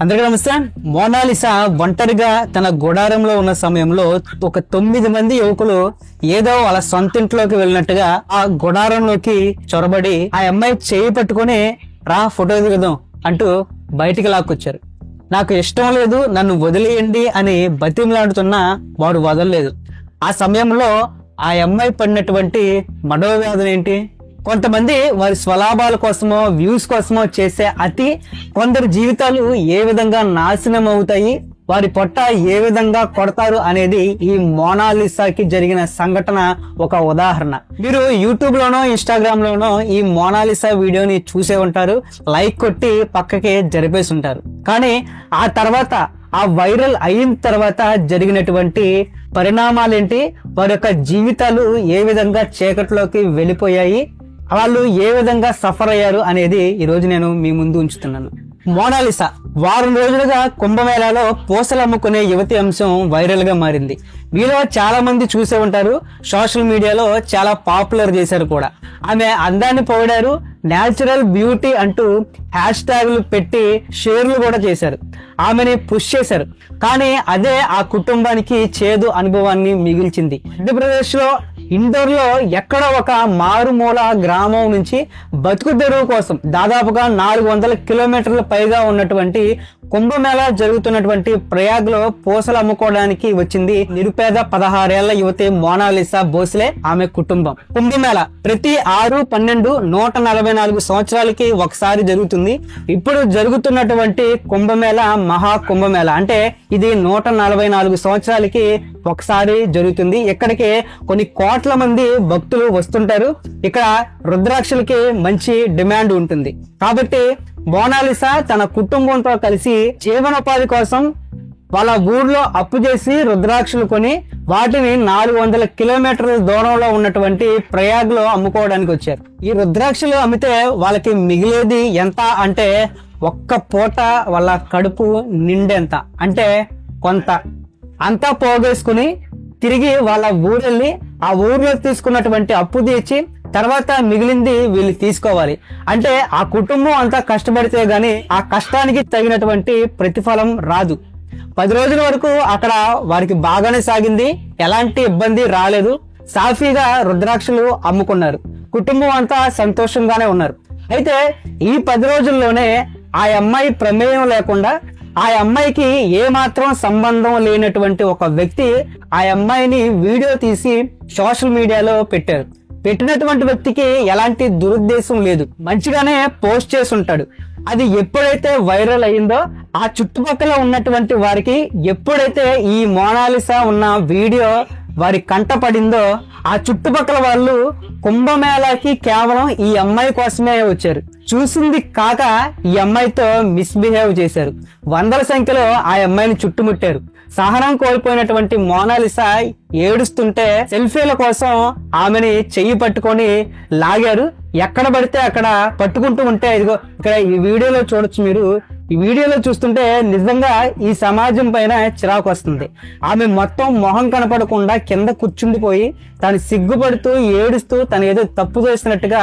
అందరికీ నమస్తే. మోనాలిసా ఒంటరిగా తన గుడారంలో ఉన్న సమయంలో ఒక 9 మంది యువకులు ఏదో వాళ్ళ సొంత ఇంట్లోకి వెళ్ళినట్టుగా ఆ గుడారంలోకి చొరబడి ఆ అమ్మాయి చేయి పట్టుకొని రా ఫోటో దిగుదాం అంటూ బయటికి లాక్కొచ్చారు. నాకు ఇష్టం లేదు, నన్ను వదిలేయండి అని బతిమలాడుతున్నా వాడు వదలలేదు. ఆ సమయంలో ఆ అమ్మాయి పడినటువంటి మనోవేదన ఏంటి? కొంతమంది వారి స్వలాభాల కోసమో వ్యూస్ కోసమో చేసే అతి కొందరు జీవితాలు ఏ విధంగా నాశనం అవుతాయి, వారి పొట్ట ఏ విధంగా కొడతారు అనేది ఈ మోనాలిసాకి జరిగిన సంఘటన ఒక ఉదాహరణ. మీరు యూట్యూబ్ లోనో ఇన్స్టాగ్రామ్ లోనో ఈ మోనాలిసా వీడియోని చూసే ఉంటారు, లైక్ కొట్టి పక్కకి జరిపేసి ఉంటారు. కానీ ఆ తర్వాత ఆ వైరల్ అయిన తర్వాత జరిగినటువంటి పరిణామాలేంటి, వారి యొక్క జీవితాలు ఏ విధంగా చీకట్లోకి వెళ్ళిపోయాయి, వాళ్ళు ఏ విధంగా సఫర్ అయ్యారు అనేది ఈ రోజు నేను మీ ముందు ఉంచుతున్నాను. మోనాలిసా వారం రోజులుగా కుంభమేళాలో పూసలు అమ్ముకునే యువతి అంశం వైరల్ గా మారింది. మీలో చాలా మంది చూసే ఉంటారు, సోషల్ మీడియాలో చాలా పాపులర్ చేశారు కూడా. ఆమె అందాన్ని పొగిడారు, న్యాచురల్ బ్యూటీ అంటూ హ్యాష్ ట్యాగులు పెట్టి షేర్లు కూడా చేశారు, ఆమెని పుష్ చేశారు. కానీ అదే ఆ కుటుంబానికి చేదు అనుభవాన్ని మిగిల్చింది. మధ్యప్రదేశ్ లో ఇండోర్ లో ఎక్కడో ఒక మారుమూల గ్రామం నుంచి బతుకు తెరువు కోసం దాదాపుగా 400 కిలోమీటర్ల పైగా ఉన్నటువంటి కుంభమేళా జరుగుతున్నటువంటి ప్రయాగ్ లో పూసలు అమ్ముకోవడానికి వచ్చింది నిరుపేద 16 ఏళ్ల యువతి మోనాలిసా భోస్లే, ఆమె కుటుంబం. కుంభమేళా ప్రతి 6, 12, 144 సంవత్సరాలకి ఒకసారి జరుగుతుంది. ఇప్పుడు జరుగుతున్నటువంటి కుంభమేళా మహా కుంభమేళా అంటే ఇది 144 సంవత్సరాలకి ఒకసారి జరుగుతుంది. ఇక్కడికి కొన్ని కోట్ల మంది భక్తులు వస్తుంటారు. ఇక్కడ రుద్రాక్షలకి మంచి డిమాండ్ ఉంటుంది. కాబట్టి మోనాలిసా తన కుటుంబంతో కలిసి జీవనోపాధి కోసం వాళ్ళ ఊర్లో అప్పు చేసి రుద్రాక్షలు కొని వాటిని 400 కిలోమీటర్ల దూరంలో ఉన్నటువంటి ప్రయాగ్ లో అమ్ముకోవడానికి వచ్చారు. ఈ రుద్రాక్షలు అమ్మితే వాళ్ళకి మిగిలేది ఎంత అంటే ఒక్క పూట వాళ్ళ కడుపు నిండేంత, అంటే కొంత అంతా పోగేసుకుని తిరిగి వాళ్ళ ఊరెళ్ళి ఆ ఊర్లో తీసుకున్నటువంటి అప్పు తీర్చి తర్వాత మిగిలింది వీళ్ళు తీసుకోవాలి. అంటే ఆ కుటుంబం అంతా కష్టపడితే గాని ఆ కష్టానికి తగినటువంటి ప్రతిఫలం రాదు. 10 రోజుల వరకు అక్కడ వారికి బాగానే సాగింది, ఎలాంటి ఇబ్బంది రాలేదు, సాఫీగా రుద్రాక్షలు అమ్ముకున్నారు, కుటుంబం అంతా సంతోషంగానే ఉన్నారు. అయితే ఈ 10 రోజుల్లోనే ఆ అమ్మాయి ప్రమేయం లేకుండా ఆ అమ్మాయికి ఏ మాత్రం సంబంధం లేనటువంటి ఒక వ్యక్తి ఆ అమ్మాయిని వీడియో తీసి సోషల్ మీడియాలో పెట్టారు. పెట్టినటువంటి వ్యక్తికి ఎలాంటి దురుద్దేశం లేదు, మంచిగానే పోస్ట్ చేసి ఉంటాడు. అది ఎప్పుడైతే వైరల్ అయిందో ఆ చుట్టుపక్కల ఉన్నటువంటి వారికి ఎప్పుడైతే ఈ మోనాలిసా ఉన్న వీడియో వారి కంట పడిందో ఆ చుట్టుపక్కల వాళ్ళు కుంభమేళాకి కేవలం ఈ అమ్మాయి కోసమే వచ్చారు. చూసింది కాక ఈ అమ్మాయితో మిస్బిహేవ్ చేశారు. 100ల సంఖ్యలో ఆ అమ్మాయిని చుట్టుముట్టారు. సహనం కోల్పోయినటువంటి మోనాలిసా ఏడుస్తుంటే సెల్ఫీల కోసం ఆమెని చెయ్యి పట్టుకొని లాగారు. ఎక్కడ పడితే అక్కడ పట్టుకుంటూ ఉంటే ఇదిగో ఇక్కడ ఈ వీడియోలో చూడొచ్చు. మీరు ఈ వీడియోలో చూస్తుంటే నిజంగా ఈ సమాజం పైన చిరాకు వస్తుంది. ఆమె మొత్తం మొహం కనపడకుండా కింద కూర్చుండిపోయి తను సిగ్గుపడుతూ ఏడుస్తూ తను ఏదో తప్పు చేసినట్టుగా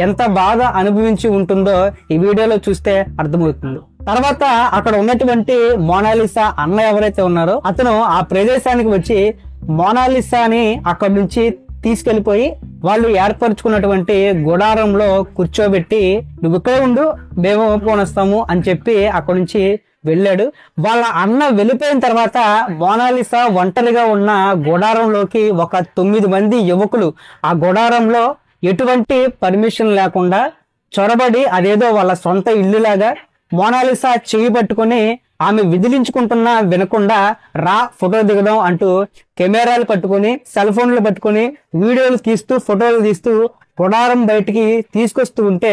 ఎంత బాధ అనుభవించి ఉంటుందో ఈ వీడియోలో చూస్తే అర్థమవుతుంది. తర్వాత అక్కడ ఉన్నటువంటి మోనాలిసా అన్న ఎవరైతే ఉన్నారో అతను ఆ ప్రదేశానికి వచ్చి మోనాలిసాని అక్కడి నుంచి తీసుకెళ్లిపోయి వాళ్ళు ఏర్పరచుకున్నటువంటి గుడారంలో కూర్చోబెట్టి నువ్వు ఇక్కడే ఉండు, మేము ఒప్పుకొనొస్తాము అని చెప్పి అక్కడి నుంచి వెళ్ళాడు. వాళ్ళ అన్న వెళ్ళిపోయిన తర్వాత మోనాలిసా ఒంటరిగా ఉన్న గుడారంలోకి ఒక 9 మంది యువకులు ఆ గుడారంలో ఎటువంటి పర్మిషన్ లేకుండా చొరబడి అదేదో వాళ్ళ సొంత ఇల్లులాగా మోనాలిసా చెయ్యి పట్టుకొని ఆమె విదిలించుకుంటున్నా వినకుండా రా ఫోటో దిగదాం అంటూ కెమెరాలు పట్టుకొని సెల్ ఫోన్లు పట్టుకొని వీడియోలు తీస్తూ ఫోటోలు తీస్తూ గుడారం బయటికి తీసుకొస్తూ ఉంటే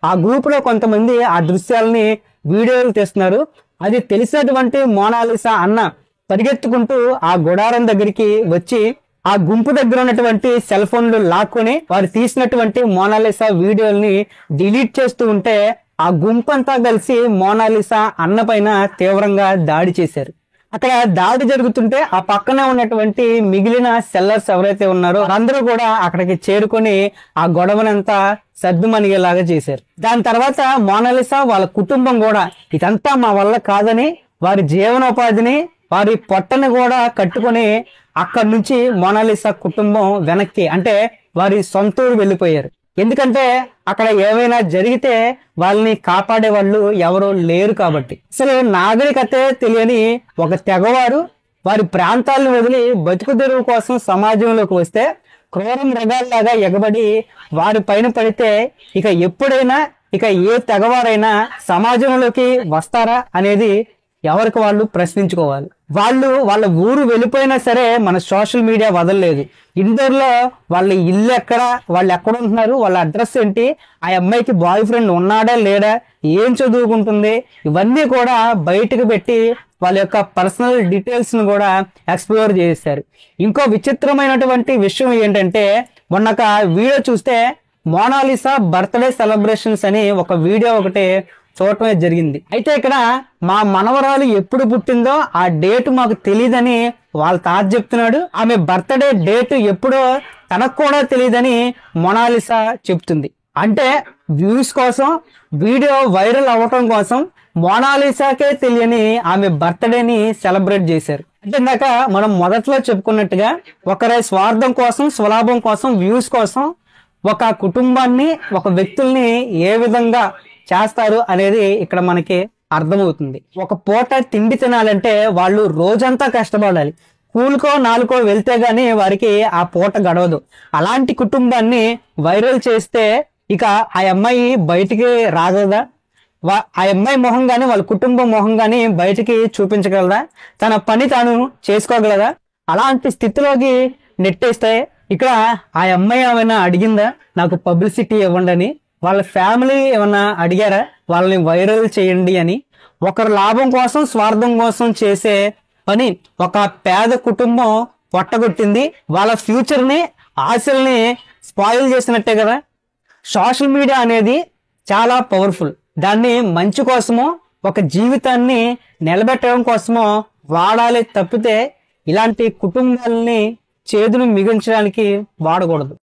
ఆ గ్రూప్ లో కొంతమంది ఆ దృశ్యాలని వీడియోలు తీస్తున్నారు. అది తెలిసినటువంటి మోనాలిసా అన్న పరిగెత్తుకుంటూ ఆ గుడారం దగ్గరికి వచ్చి ఆ గుంపు దగ్గర ఉన్నటువంటి సెల్ ఫోన్లు లాక్కొని వారు తీసినటువంటి మోనాలిసా వీడియోల్ని డిలీట్ చేస్తూ ఉంటే ఆ గుంపంతా కలిసి మోనాలిసా అన్న పైన తీవ్రంగా దాడి చేశారు. అక్కడ దాడి జరుగుతుంటే ఆ పక్కనే ఉన్నటువంటి మిగిలిన సెల్లర్స్ ఎవరైతే ఉన్నారో అందరూ కూడా అక్కడికి చేరుకొని ఆ గొడవనంతా సద్దుమణిగేలాగా చేశారు. దాని తర్వాత మోనాలిసా వాళ్ళ కుటుంబం కూడా ఇదంతా మా వల్ల కాదని వారి జీవనోపాధిని వారి పొట్టని కూడా కట్టుకొని అక్కడి నుంచి మోనాలిసా కుటుంబం వెనక్కి అంటే వారి సొంత ఊరు వెళ్ళిపోయారు. ఎందుకంటే అక్కడ ఏమైనా జరిగితే వాళ్ళని కాపాడే వాళ్ళు ఎవరో లేరు కాబట్టి. అసలు నాగరికతే తెలియని ఒక తెగవారు వారి ప్రాంతాలను వదిలి బతుకు తెరువు కోసం సమాజంలోకి వస్తే క్రూర మృగాల్లాగా ఎగబడి వారి పైన పడితే ఇక ఎప్పుడైనా ఇక ఏ తెగవారైనా సమాజంలోకి వస్తారా అనేది ఎవరికి వాళ్ళు ప్రశ్నించుకోవాలి. వాళ్ళు వాళ్ళ ఊరు వెళ్ళిపోయినా సరే మన సోషల్ మీడియా వదలలేదు. ఇండోర్లో వాళ్ళ ఇల్లు ఎక్కడ, వాళ్ళు ఎక్కడ ఉంటున్నారు, వాళ్ళ అడ్రస్ ఏంటి, ఆ అమ్మాయికి బాయ్ ఫ్రెండ్ ఉన్నాడా లేడా, ఏం చదువుకుంటుంది, ఇవన్నీ కూడా బయటకు పెట్టి వాళ్ళ యొక్క పర్సనల్ డీటెయిల్స్ ను కూడా ఎక్స్ప్లోర్ చేశారు. ఇంకో విచిత్రమైనటువంటి విషయం ఏంటంటే మొన్న ఒక వీడియో చూస్తే మోనాలిసా బర్త్డే సెలబ్రేషన్స్ అని ఒక వీడియో ఒకటి చూడటమే జరిగింది. అయితే ఇక్కడ మా మనవరాలు ఎప్పుడు పుట్టిందో ఆ డేట్ మాకు తెలియదని వాళ్ళ తాత చెప్తున్నాడు. ఆమె బర్త్డే డేట్ ఎప్పుడో తనకు కూడా తెలియదని మోనాలిసా చెప్తుంది. అంటే వ్యూస్ కోసం, వీడియో వైరల్ అవ్వటం కోసం మోనాలిసాకే తెలియని ఆమె బర్త్డేని సెలబ్రేట్ చేశారు. అంటే ఇందాక మనం మొదట్లో చెప్పుకున్నట్టుగా ఒకరి స్వార్థం కోసం, స్వలాభం కోసం, వ్యూస్ కోసం ఒక కుటుంబాన్ని, ఒక వ్యక్తుల్ని ఏ విధంగా చేస్తారు అనేది ఇక్కడ మనకి అర్థమవుతుంది. ఒక పూట తిండి తినాలంటే వాళ్ళు రోజంతా కష్టపడాలి. కూలికో నాలుకో వెళ్తే గానీ వారికి ఆ పూట గడవదు. అలాంటి కుటుంబాన్ని వైరల్ చేస్తే ఇక ఆ అమ్మాయి బయటికి రాగలదా? ఆ అమ్మాయి మొహం గాని వాళ్ళ కుటుంబం మొహం గాని బయటికి చూపించగలదా? తన పని తాను చేసుకోగలదా? అలాంటి స్థితిలోకి నెట్టేస్తే ఇక్కడ ఆ అమ్మాయి ఏమైనా అడిగిందా నాకు పబ్లిసిటీ ఇవ్వండి అని? వాళ్ళ ఫ్యామిలీ ఏమన్నా అడిగారా వాళ్ళని వైరల్ చేయండి అని? ఒకరి లాభం కోసం, స్వార్థం కోసం చేసే పని ఒక పేద కుటుంబం పొట్టగొట్టింది. వాళ్ళ ఫ్యూచర్ని, ఆశల్ని స్పాయిల్ చేసినట్టే కదా. సోషల్ మీడియా అనేది చాలా పవర్ఫుల్. దాన్ని మంచి కోసమో, ఒక జీవితాన్ని నిలబెట్టడం కోసమో వాడాలి తప్పితే ఇలాంటి కుటుంబాలని చేదును మిగించడానికి వాడకూడదు.